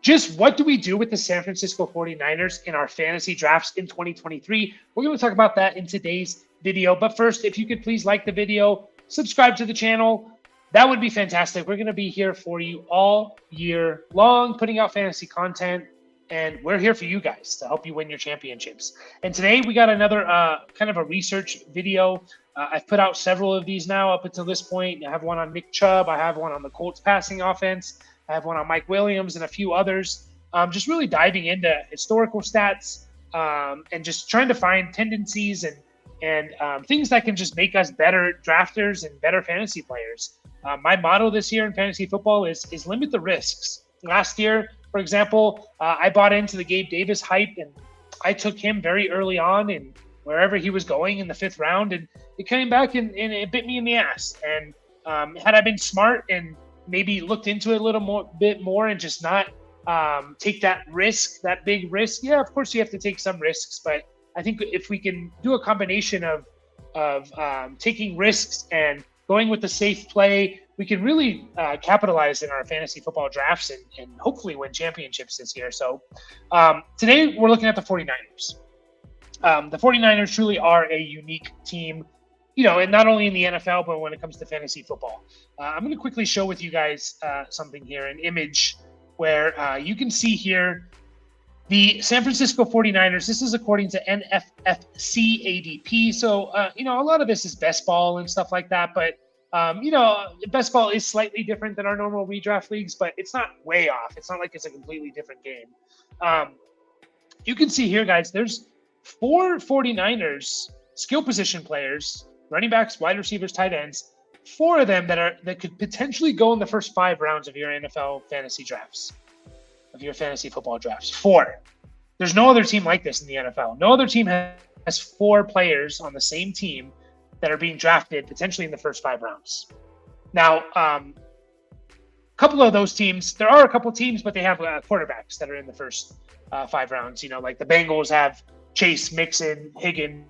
just what do we do with the San Francisco 49ers in our fantasy drafts in 2023? We're going to talk about that in today's video. But first, if you could please like the video, subscribe to the channel, that would be fantastic. We're going to be here for you all year long, putting out fantasy content, and we're here for you guys to help you win your championships. And today we got another kind of a research video. I've put out several of these now up until this point. I have one on Nick Chubb. I have one on the Colts passing offense. I have one on Mike Williams and a few others. Just really diving into historical stats and just trying to find tendencies and things that can just make us better drafters and better fantasy players. My motto this year in fantasy football is limit the risks. Last year, for example, I bought into the Gabe Davis hype, and I took him very early on and wherever he was going in the 5th round, and it came back and it bit me in the ass. And had I been smart and maybe looked into it a little bit more and just not take that risk, that big risk. Yeah, of course you have to take some risks, but I think if we can do a combination of taking risks and going with the safe play, we can really capitalize in our fantasy football drafts and hopefully win championships this year. So today we're looking at the 49ers. The 49ers truly are a unique team, and not only in the NFL, but when it comes to fantasy football. I'm going to quickly show with you guys something here, an image where you can see here the San Francisco 49ers. This is according to NFFC ADP. So, a lot of this is best ball and stuff like that. But, best ball is slightly different than our normal redraft leagues, but it's not way off. It's not like it's a completely different game. You can see here, guys, there's 4 49ers skill position players, running backs, wide receivers, tight ends, 4 of them that could potentially go in the first 5 rounds of your NFL fantasy drafts, of your fantasy football drafts. 4. There's no other team like this in the NFL. No other team has 4 players on the same team that are being drafted potentially in the first 5 rounds. Now, a couple of those teams, there are a couple teams, but they have quarterbacks that are in the first 5 rounds. Like the Bengals have Chase, Mixon, Higgins,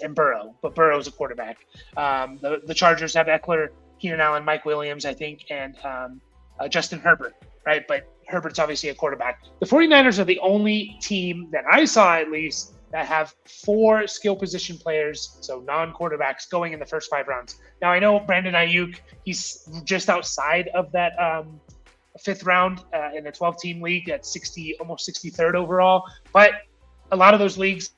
and Burrow, but Burrow's a quarterback. The Chargers have Eckler, Keenan Allen, Mike Williams, I think, and Justin Herbert, right? But Herbert's obviously a quarterback. The 49ers are the only team that I saw, at least, that have 4 skill position players, so non-quarterbacks, going in the first 5 rounds. Now, I know Brandon Ayuk, he's just outside of that 5th round in a 12-team league at almost 63rd overall, but a lot of those leagues,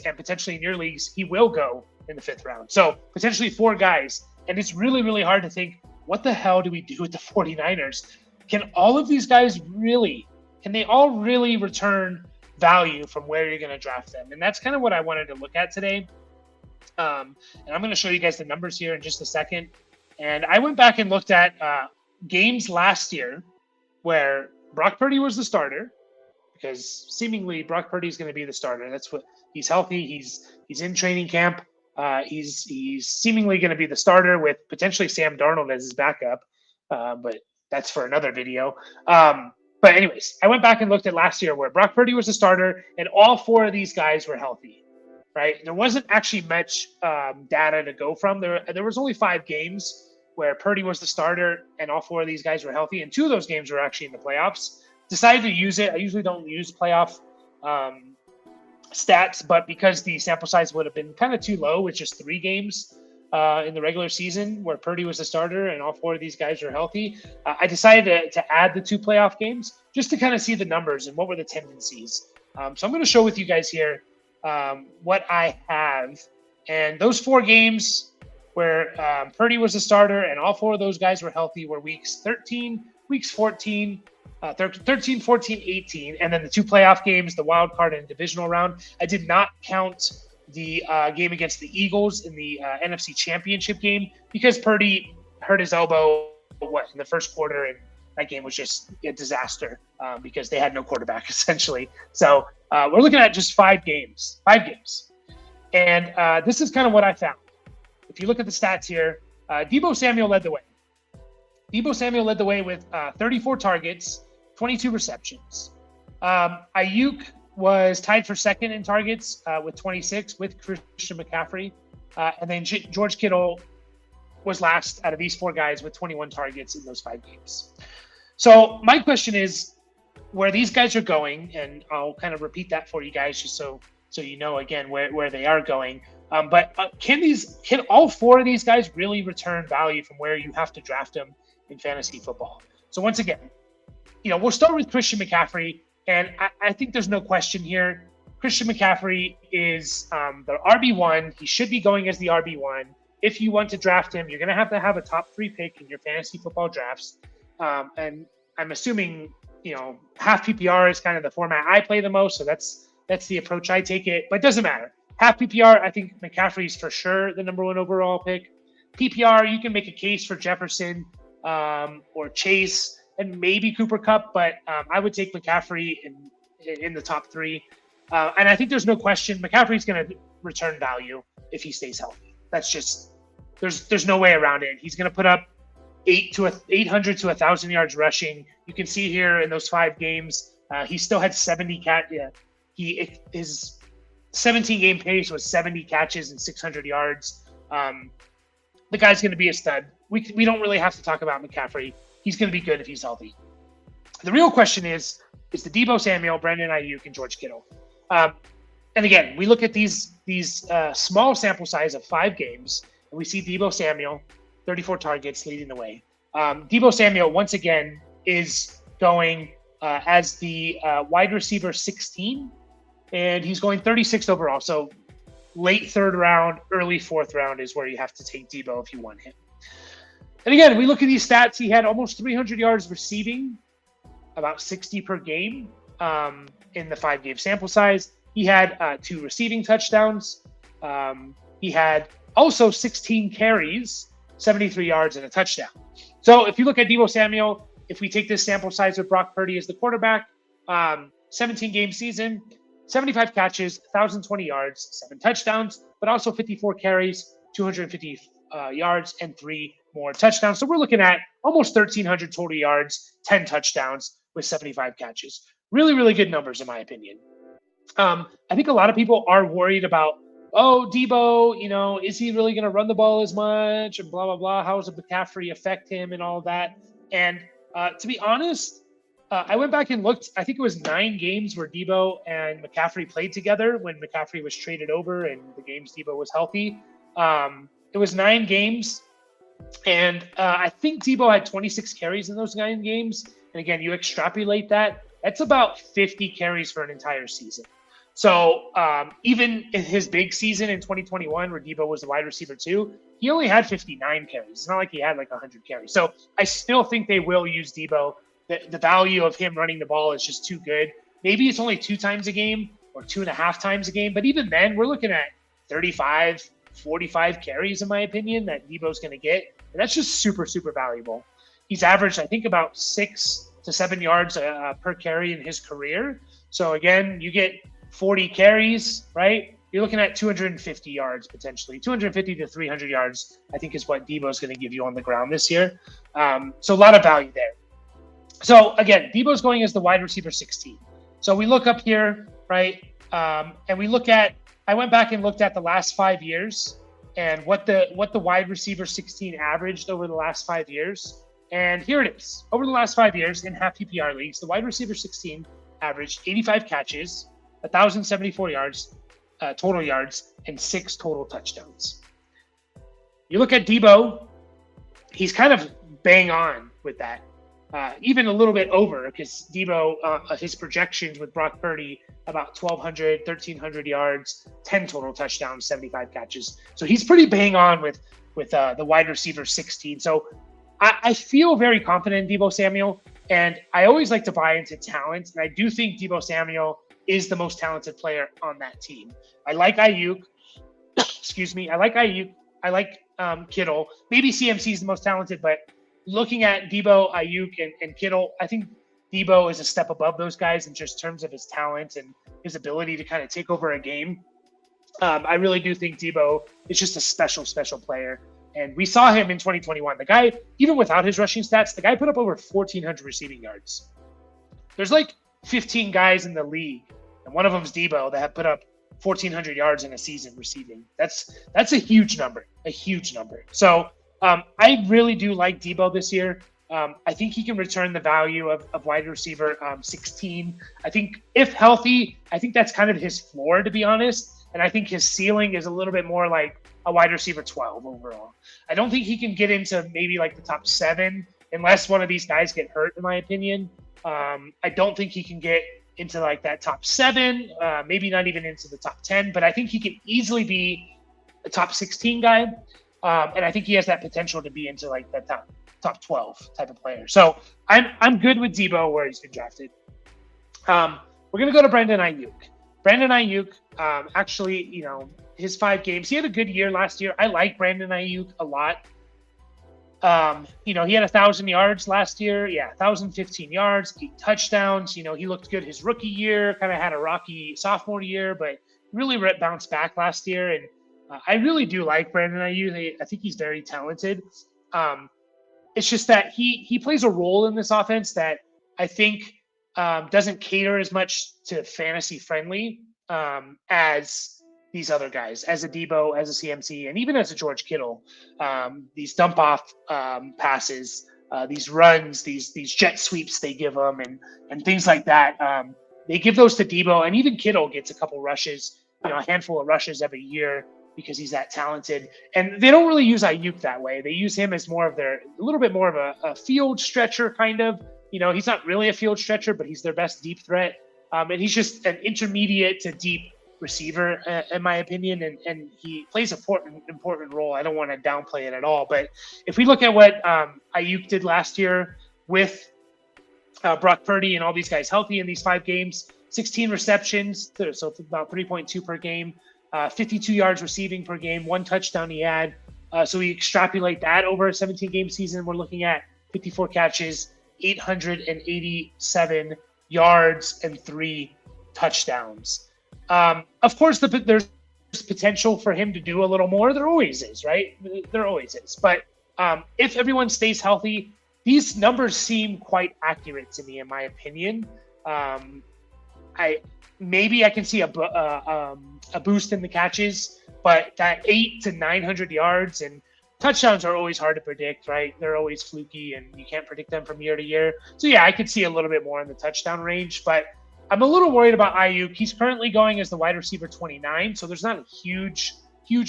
and potentially in your leagues, he will go in the 5th round. So potentially 4 guys. And it's really, really hard to think, what the hell do we do with the 49ers? Can all of these guys can they all really return value from where you're going to draft them? And that's kind of what I wanted to look at today. And I'm going to show you guys the numbers here in just a second. And I went back and looked at games last year where Brock Purdy was the starter, because seemingly Brock Purdy is going to be the starter. That's what he's healthy. He's in training camp. He's seemingly going to be the starter with potentially Sam Darnold as his backup. But that's for another video. But anyways, I went back and looked at last year where Brock Purdy was the starter and all 4 of these guys were healthy, right? There wasn't actually much data to go from. There was only 5 games where Purdy was the starter and all 4 of these guys were healthy. And 2 of those games were actually in the playoffs. Decided to use it. I usually don't use playoff stats, but because the sample size would have been kind of too low with just 3 games in the regular season where Purdy was the starter and all 4 of these guys were healthy, I decided to add the 2 playoff games just to kind of see the numbers and what were the tendencies. So I'm going to show with you guys here what I have. And those 4 games where Purdy was the starter and all 4 of those guys were healthy were weeks 13, weeks 14, 13, 14, 18, and then the 2 playoff games, the wild card and divisional round. I did not count the game against the Eagles in the NFC Championship game because Purdy hurt his elbow in the first quarter, and that game was just a disaster because they had no quarterback essentially. So we're looking at just 5 games, and this is kind of what I found. If you look at the stats here, Deebo Samuel led the way. Deebo Samuel led the way with 34 targets, 22 receptions. Ayuk was tied for second in targets with 26 with Christian McCaffrey. And then George Kittle was last out of these 4 guys with 21 targets in those 5 games. So my question is, where these guys are going, and I'll kind of repeat that for you guys just so you know again where they are going. But can all four of these guys really return value from where you have to draft them in fantasy football? So once again, we'll start with Christian McCaffrey, and I think there's no question here. Christian McCaffrey is the RB1. He should be going as the RB1. If you want to draft him, you're going to have a top 3 pick in your fantasy football drafts. And I'm assuming, half PPR is kind of the format I play the most. So that's the approach I take it, but it doesn't matter. Half PPR, I think McCaffrey's for sure the number 1 overall pick. PPR, you can make a case for Jefferson or Chase and maybe Cooper Kupp, but I would take McCaffrey in the top 3. And I think there's no question McCaffrey's going to return value if he stays healthy. That's just there's no way around it. He's going to put up 800 to 1,000 yards rushing. You can see here in those 5 games, he still had 70 his 17 game pace was 70 catches and 600 yards. The guy's going to be a stud. We don't really have to talk about McCaffrey. He's going to be good if he's healthy. The real question is the Deebo Samuel, Brandon Ayuk, and George Kittle. And again, we look at these small sample size of 5 games, and we see Deebo Samuel, 34 targets, leading the way. Deebo Samuel, once again, is going as the wide receiver 16, and he's going 36th overall. So late 3rd round, early 4th round is where you have to take Deebo if you want him. And again, we look at these stats. He had almost 300 yards receiving, about 60 per game in the 5-game sample size. He had 2 receiving touchdowns. He had also 16 carries, 73 yards, and a touchdown. So if you look at Deebo Samuel, if we take this sample size with Brock Purdy as the quarterback, 17-game season, 75 catches, 1,020 yards, 7 touchdowns, but also 54 carries, 250 yards, and 3 more touchdowns. So we're looking at almost 1,300 total yards, 10 touchdowns with 75 catches. Really, really good numbers in my opinion. I think a lot of people are worried about, Deebo, is he really going to run the ball as much and blah, blah, blah. How does McCaffrey affect him and all that? And to be honest, I went back and looked. I think it was 9 games where Deebo and McCaffrey played together when McCaffrey was traded over and the games Deebo was healthy. It was 9 games. And I think Deebo had 26 carries in those 9 games. And again, you extrapolate that, that's about 50 carries for an entire season. So even in his big season in 2021, where Deebo was the wide receiver 2, he only had 59 carries. It's not like he had like 100 carries. So I still think they will use Deebo. The value of him running the ball is just too good. Maybe it's only 2 times a game or 2.5 times a game. But even then, we're looking at 35, 45 carries, in my opinion, that Deebo's going to get. And that's just super, super valuable. He's averaged, I think, about 6 to 7 yards per carry in his career. So again, you get 40 carries, right? You're looking at 250 yards potentially. 250 to 300 yards, I think, is what Deebo's going to give you on the ground this year. So a lot of value there. So again, Deebo's going as the wide receiver 16. So we look up here, right? And we look at, I went back and looked at the last 5 years and what the wide receiver 16 averaged over the last 5 years. And here it is. Over the last 5 years in half PPR leagues, the wide receiver 16 averaged 85 catches, 1,074 yards, total yards, and 6 total touchdowns. You look at Deebo, he's kind of bang on with that. Even a little bit over, because Deebo, his projections with Brock Purdy, about 1,200, 1,300 yards, 10 total touchdowns, 75 catches. So he's pretty bang on with the wide receiver 16. So I feel very confident in Deebo Samuel, and I always like to buy into talent. And I do think Deebo Samuel is the most talented player on that team. I like Ayuk. Excuse me. I like Ayuk. I like Kittle. Maybe CMC is the most talented, but looking at Deebo, Ayuk, and Kittle, I think Deebo is a step above those guys in just terms of his talent and his ability to kind of take over a game. I really do think Deebo is just a special, special player. And we saw him in 2021. The guy, even without his rushing stats, the guy put up over 1,400 receiving yards. There's like 15 guys in the league, and one of them is Deebo, that have put up 1,400 yards in a season receiving. That's a huge number, a huge number. So I really do like Deebo this year. I think he can return the value of wide receiver 16. I think if healthy, I think that's kind of his floor, to be honest. And I think his ceiling is a little bit more like a wide receiver 12 overall. I don't think he can get into maybe like the top 7 unless one of these guys get hurt, in my opinion. I don't think he can get into like that top 7, maybe not even into the top 10, but I think he can easily be a top 16 guy. And I think he has that potential to be into like that top 12 type of player. So I'm good with Debo where he's been drafted. We're going to go to Brandon Ayuk. Brandon Ayuk, actually, his 5 games, he had a good year last year. I like Brandon Ayuk a lot. He had 1,000 yards last year. Yeah, 1,015 yards, 8 touchdowns. He looked good his rookie year, kind of had a rocky sophomore year, but really bounced back last year. And I really do like Brandon Ayuk. I think he's very talented. It's just that he plays a role in this offense that I think doesn't cater as much to fantasy friendly as these other guys, as a Debo, as a CMC, and even as a George Kittle. These dump off passes, these runs, these jet sweeps they give them, and things like that. They give those to Debo, and even Kittle gets a couple rushes, a handful of rushes every year because he's that talented. And they don't really use Ayuk that way. They use him as a little bit more of a field stretcher kind of. He's not really a field stretcher, but he's their best deep threat. And he's just an intermediate to deep receiver, in my opinion, and he plays an important role. I don't want to downplay it at all. But if we look at what Ayuk did last year with Brock Purdy and all these guys healthy in these 5 games, 16 receptions, so about 3.2 per game, 52 yards receiving per game, 1 touchdown he had. So we extrapolate that over a 17-game season. We're looking at 54 catches, 887 yards, and 3 touchdowns. Of course, there's potential for him to do a little more. There always is, right? There always is. But if everyone stays healthy, these numbers seem quite accurate to me, in my opinion. I can see a boost in the catches, but that 800 to 900 yards and touchdowns are always hard to predict, right? They're always fluky, and you can't predict them from year to year. So yeah, I could see a little bit more in the touchdown range, but I'm a little worried about Ayuk. He's currently going as the wide receiver 29, so there's not a huge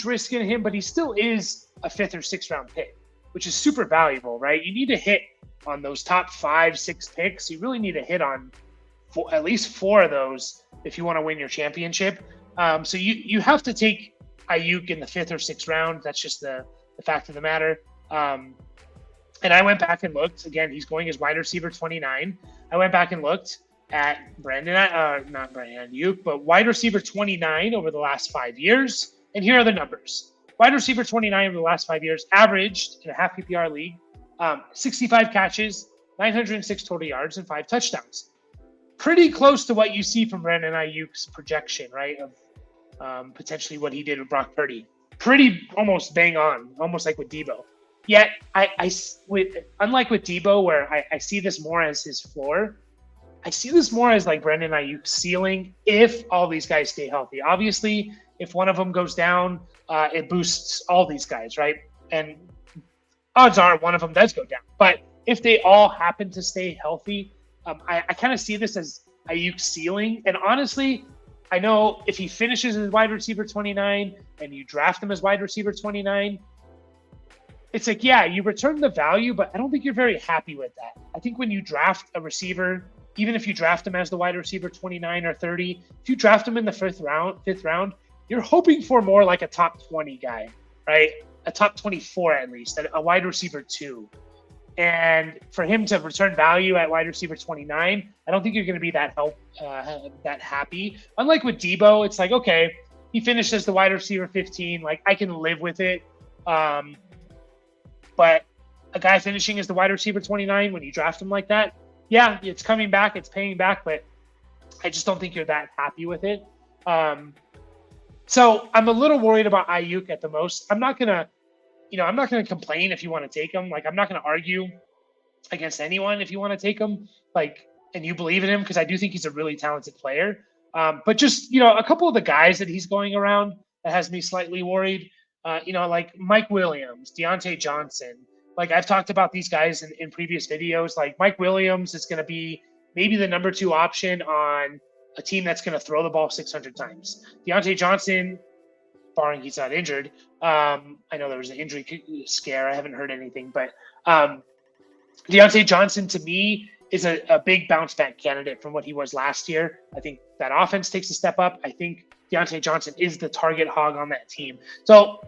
risk in him, but he still is a 5th or 6th round pick, which is super valuable, right? You need to hit on those top 5, 6 picks. You really need to hit on at least 4 of those if you want to win your championship. So you have to take Ayuk in the 5th or 6th round. That's just the fact of the matter. And I went back and looked. Again, he's going as wide receiver 29. I went back and looked at not Brandon Ayuk, but wide receiver 29 over the last 5 years. And here are the numbers. Wide receiver 29 over the last 5 years, averaged in a half PPR league, 65 catches, 906 total yards, and 5 touchdowns. Pretty close to what you see from Brandon Ayuk's projection, right? Of potentially what he did with Brock Purdy. Pretty almost bang on, almost like with Debo. Yet, unlike with Debo, where I see this more as his floor, I see this more as like Brandon Ayuk's ceiling if all these guys stay healthy. Obviously, if one of them goes down, it boosts all these guys, right? And odds are one of them does go down. But if they all happen to stay healthy, I kind of see this as Ayuk's ceiling. And honestly, I know if he finishes as wide receiver 29 and you draft him as wide receiver 29, it's like, yeah, you return the value, but I don't think you're very happy with that. I think when you draft a receiver, even if you draft him as the wide receiver 29 or 30, if you draft him in the 5th round, you're hoping for more like a top 20 guy, right? A top 24 at least, a wide receiver 2. And for him to return value at wide receiver 29, I don't think you're going to be that happy. Unlike with Debo, it's like, okay, he finished as the wide receiver 15. Like, I can live with it. But a guy finishing as the wide receiver 29, when you draft him like that, yeah, it's coming back, it's paying back, but I just don't think you're that happy with it. So I'm a little worried about Ayuk at the most. I'm not gonna complain if you want to take him. Like, I'm not gonna argue against anyone if you want to take him, like, and you believe in him, because I do think he's a really talented player. But just, a couple of the guys that he's going around that has me slightly worried. Like Mike Williams, Deontay Johnson, Like I've talked about these guys in previous videos. Like Mike Williams is going to be maybe the number 2 option on a team that's going to throw the ball 600 times. Deontay Johnson, barring he's not injured. I know there was an injury scare. I haven't heard anything, but Deontay Johnson to me is a big bounce back candidate from what he was last year. I think that offense takes a step up. I think Deontay Johnson is the target hog on that team. So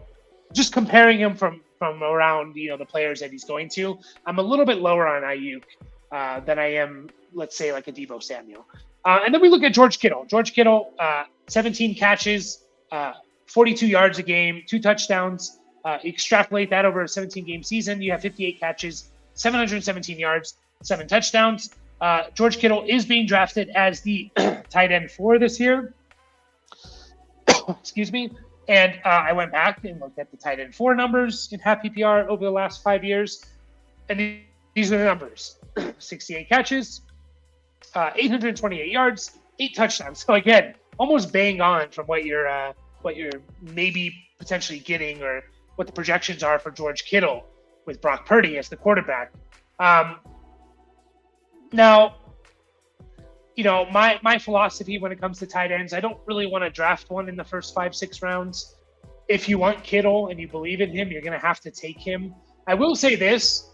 just comparing him from around, the players that he's going to, I'm a little bit lower on Ayuk than I am, let's say, like a Deebo Samuel. And then we look at George Kittle. George Kittle, 17 catches, 42 yards a game, 2 touchdowns. Extrapolate that over a 17-game season, you have 58 catches, 717 yards, 7 touchdowns. George Kittle is being drafted as the tight end 4 this year. Excuse me. And I went back and looked at the tight end 4 numbers in half PPR over the last 5 years. And these are the numbers. 68 catches, 828 yards, 8 touchdowns. So again, almost bang on from what you're maybe potentially getting, or what the projections are for George Kittle with Brock Purdy as the quarterback. Now, my philosophy when it comes to tight ends, I don't really want to draft one in the first 5-6 rounds. If you want Kittle and you believe in him, you're going to have to take him. I will say this.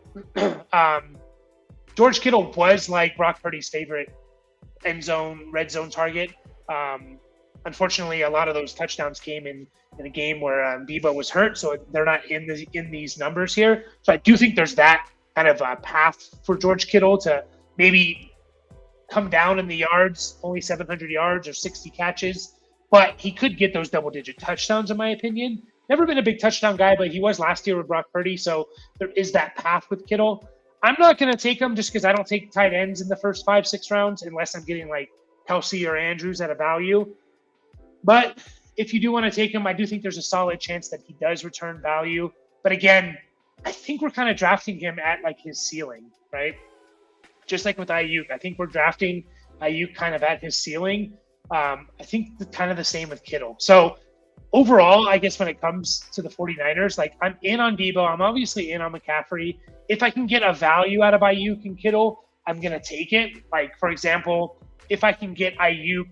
George Kittle was like Brock Purdy's favorite red zone target. Unfortunately, a lot of those touchdowns came in a game where Deebo was hurt, so they're not in these numbers here. So I do think there's that kind of path for George Kittle to maybe come down in the yards, only 700 yards or 60 catches, but he could get those double-digit touchdowns, in my opinion. Never been a big touchdown guy, but he was last year with Brock Purdy, so there is that path with Kittle. I'm not going to take him just because I don't take tight ends in the first 5-6 rounds unless I'm getting like Kelsey or Andrews at a value. But if you do want to take him, I do think there's a solid chance that he does return value. But again, I think we're kind of drafting him at like his ceiling, right? Just like with Ayuk, I think we're drafting Ayuk kind of at his ceiling. I think kind of the same with Kittle. So overall, I guess when it comes to the 49ers, like I'm in on Deebo. I'm obviously in on McCaffrey. If I can get a value out of Ayuk and Kittle, I'm going to take it. Like, for example, if I can get Ayuk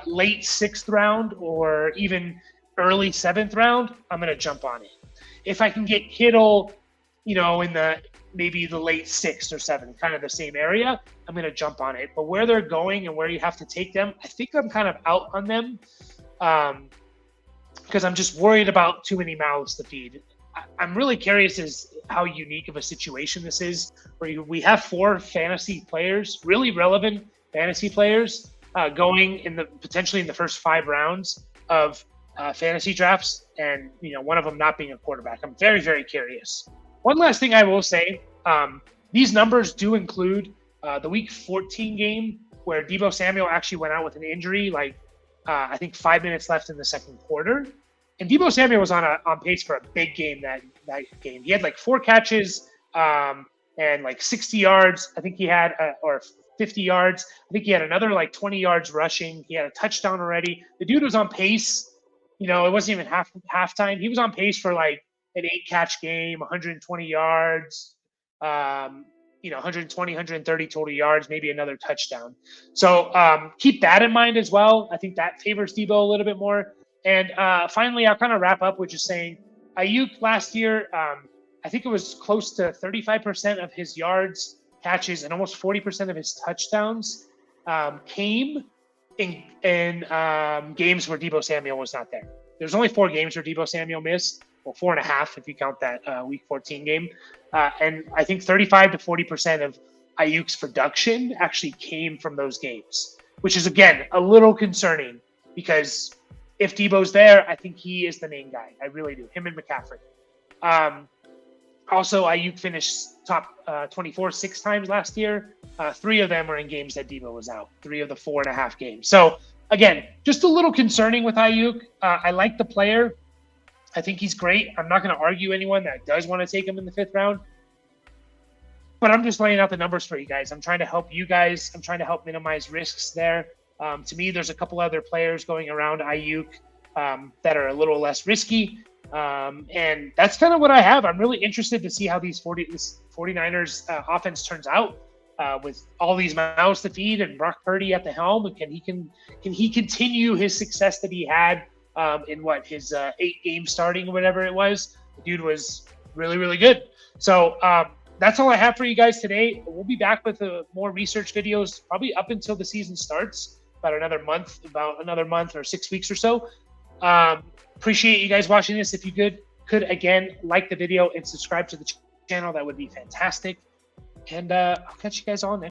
late 6th round or even early 7th round, I'm going to jump on it. If I can get Kittle, in maybe the late 6th or 7th, kind of the same area, I'm going to jump on it. But where they're going and where you have to take them, I think I'm kind of out on them because I'm just worried about too many mouths to feed. I'm really curious as how unique of a situation this is, where we have 4 fantasy players, really relevant fantasy players, going potentially in the first 5 rounds of fantasy drafts, and one of them not being a quarterback. I'm very, very curious. One last thing I will say, these numbers do include the Week 14 game where Deebo Samuel actually went out with an injury, I think 5 minutes left in the second quarter. And Deebo Samuel was on pace for a big game that game. He had 4 catches and 60 yards. I think he had, or 50 yards. I think he had another 20 yards rushing. He had a touchdown already. The dude was on pace. It wasn't even halftime. He was on pace for an 8-catch game, 120 yards, 120, 130 total yards, maybe another touchdown. So keep that in mind as well. I think that favors Deebo a little bit more. And finally, I'll kind of wrap up with just saying Ayuk last year, I think it was close to 35% of his yards, catches, and almost 40% of his touchdowns came in games where Deebo Samuel was not there. There's only 4 games where Deebo Samuel missed. Well, 4.5 if you count that Week 14 game. And I think 35 to 40% of Ayuk's production actually came from those games, which is, again, a little concerning because if Deebo's there, I think he is the main guy. I really do. Him and McCaffrey. Also, Ayuk finished top 24 6 times last year. 3 of them were in games that Deebo was out. 3 of the 4.5 games. So, again, just a little concerning with Ayuk. I like the player. I think he's great. I'm not going to argue anyone that does want to take him in the 5th round. But I'm just laying out the numbers for you guys. I'm trying to help you guys. I'm trying to help minimize risks there. To me, there's a couple other players going around Ayuk that are a little less risky. And that's kind of what I have. I'm really interested to see how this 49ers offense turns out with all these mouths to feed and Brock Purdy at the helm. And can he continue his success that he had in his 8 games starting or whatever it was? The dude was really, really good. So that's all I have for you guys today. We'll be back with more research videos probably up until the season starts, about another month or 6 weeks or so. Appreciate you guys watching this. If you could again like the video and subscribe to the channel, that would be fantastic. And I'll catch you guys all next